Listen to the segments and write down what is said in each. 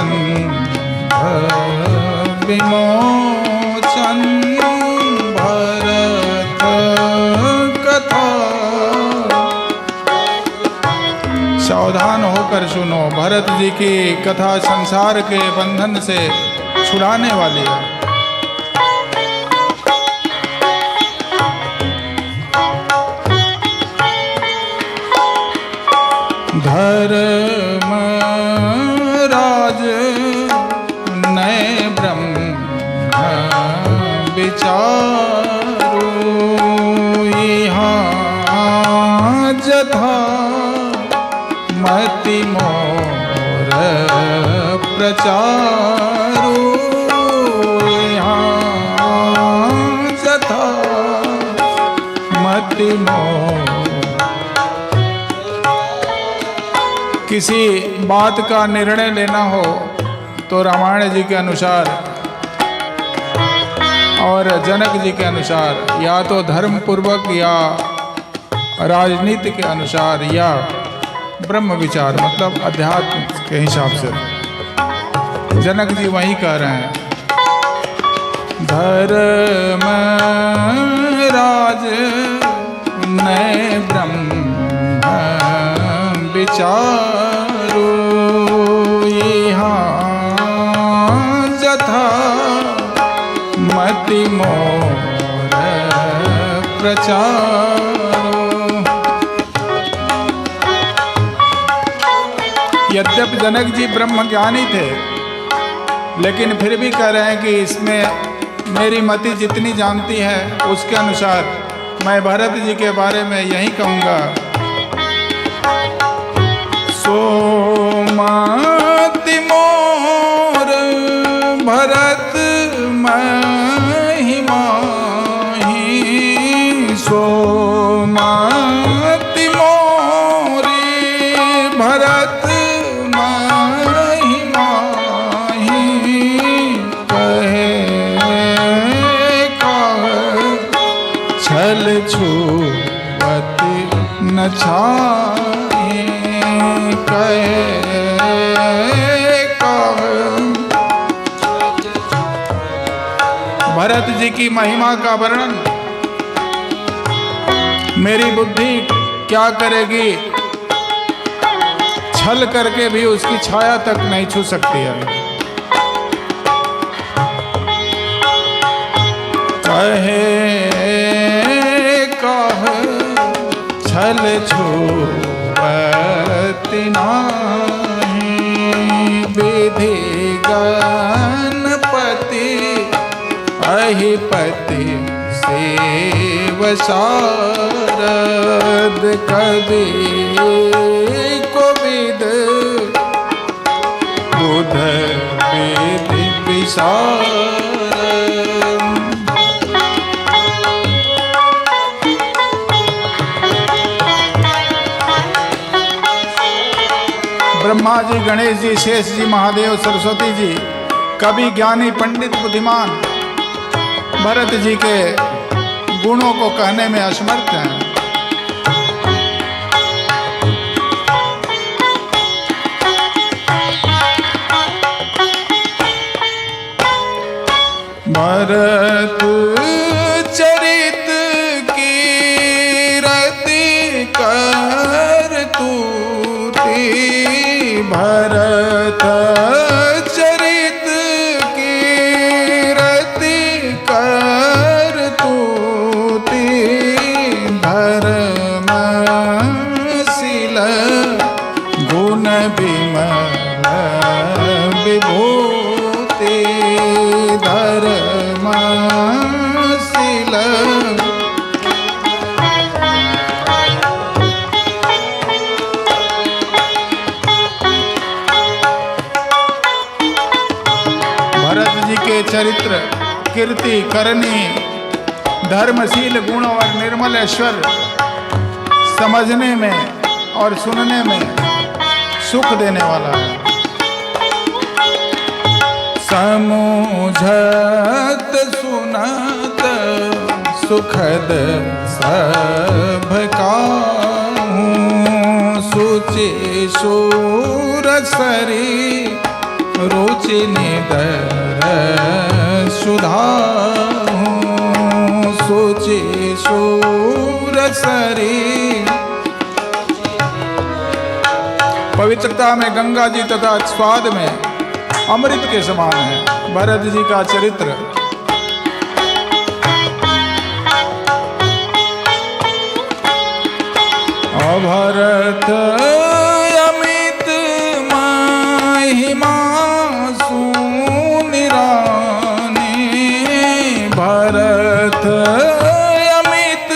बंध विमोचन भरत कथा। सावधान होकर सुनो, भरत जी की कथा संसार के बंधन से छुड़ाने वाली है। धर्म राज नए ब्रह्म विचारो यहाँ जथा मति मोर प्रचारो यहाँ जथा मति मोर। किसी बात का निर्णय लेना हो तो रामायण जी के अनुसार और जनक जी के अनुसार, या तो धर्म पूर्वक या राजनीति के अनुसार या ब्रह्म विचार मतलब अध्यात्म के हिसाब से। जनक जी वही कह रहे हैं, धर्म राज नए ब्रह्म विचारो यहाँ जथा मति मोर प्रचारो। यद्यपि जनक जी ब्रह्म ज्ञानी थे, लेकिन फिर भी कह रहे हैं कि इसमें मेरी मति जितनी जानती है उसके अनुसार मैं भरत जी के बारे में यही कहूँगा। सोमति मोर भरत महिमाही, सोमति मोरी भरत महिमाही। कहे कह छल छुअति न छाए, भरत जी की महिमा का वर्णन मेरी बुद्धि क्या करेगी, छल करके भी उसकी छाया तक नहीं छू सकती है। कहे कह छल छुअति नाही, विधि गणपति अहिपति सेव सारद। कवि कोविद बुध विधि विशारद। ब्रह्मा जी, गणेश जी, शेष जी, महादेव, सरस्वती जी, कवि, ज्ञानी, पंडित, बुद्धिमान भरत जी के गुणों को कहने में असमर्थ हैं। भरत चरित कीरति कर तूती, भरत चरित कीरति कर तूती, धर्मशील गुण विमल विभूति, धर्मशील चरित्र, कीर्ति, करनी, धर्मशील गुण और निर्मल ऐश्वर्य समझने में और सुनने में सुख देने वाला है। समूझत सुनत सुखद सब काहूँ, सुचि सुर सरी रुचि निदर सुधा सोचे सूर शरीर। पवित्रता में गंगा जी तथा स्वाद में अमृत के समान है भरत जी का चरित्र। भरत अमित महिमा सुनिराने, भरत अमित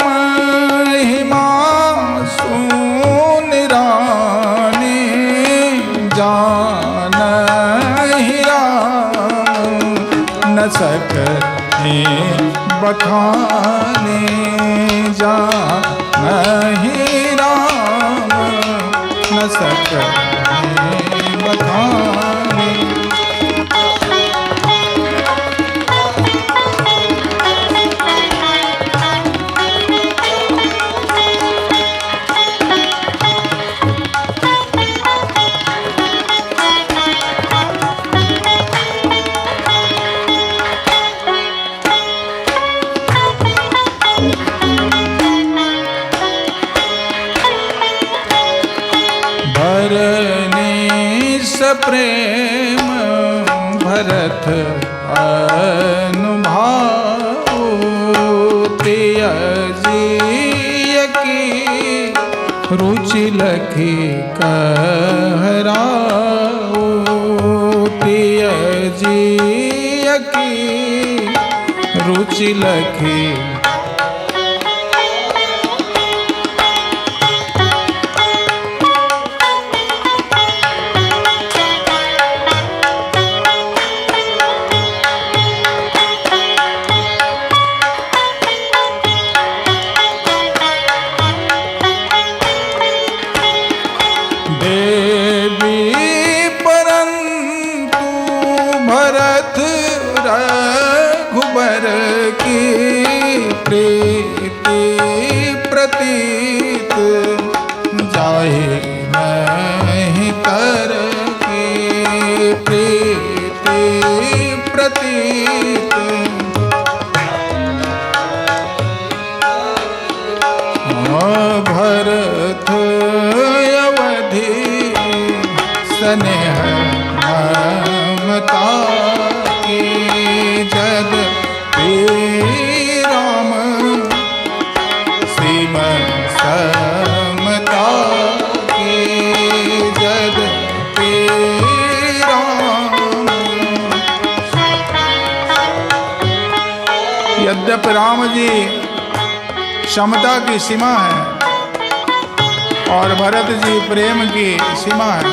महिमा सुनिराने, जानहि राम न सकते बखाने, जानहि राम न सकते बखाने। प्रेम भरत अनुभाव, त्यजिय की रुचि लखी कहराओ, त्यजिय की रुचि लखी। भरत रघुबर की प्रीति प्रतीत, जाहि नहीं कर की प्रीति प्रतीत। भरत अवधि स्नेह ममता की, जद राम सीम समता की, जद राम। यद्यपि राम जी क्षमता की सीमा है और भरत जी प्रेम की सीमा है।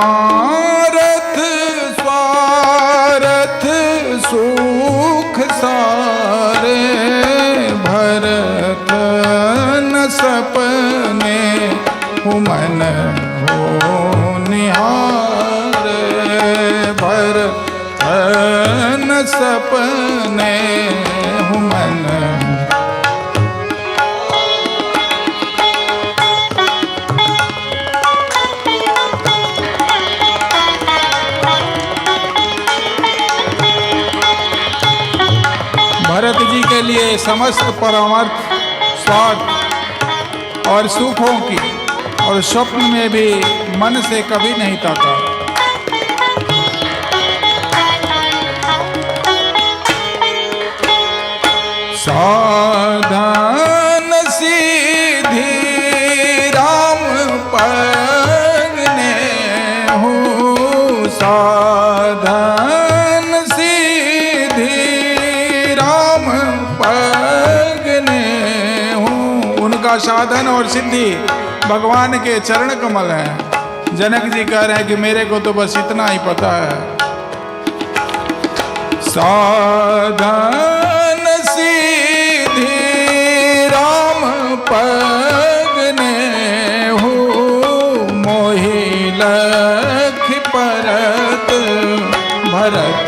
परमारथ स्वार्थ सुख सारे, भरत न सपने हुमन हो निहार, भरत न सपने हुमन। भरत जी के लिए समस्त परमार्थ स्वार्थ और सुखों की और स्वप्न में भी मन से कभी नहीं ताका। साधन सीधी राम पगने हो, साधन सीधी राम पगने हो। उनका साधन और सिद्धि भगवान के चरण कमल हैं। जनक जी कह रहे हैं कि मेरे को तो बस इतना ही पता है। साधन सीधी राम पगने हो, मोहि लख परत भरत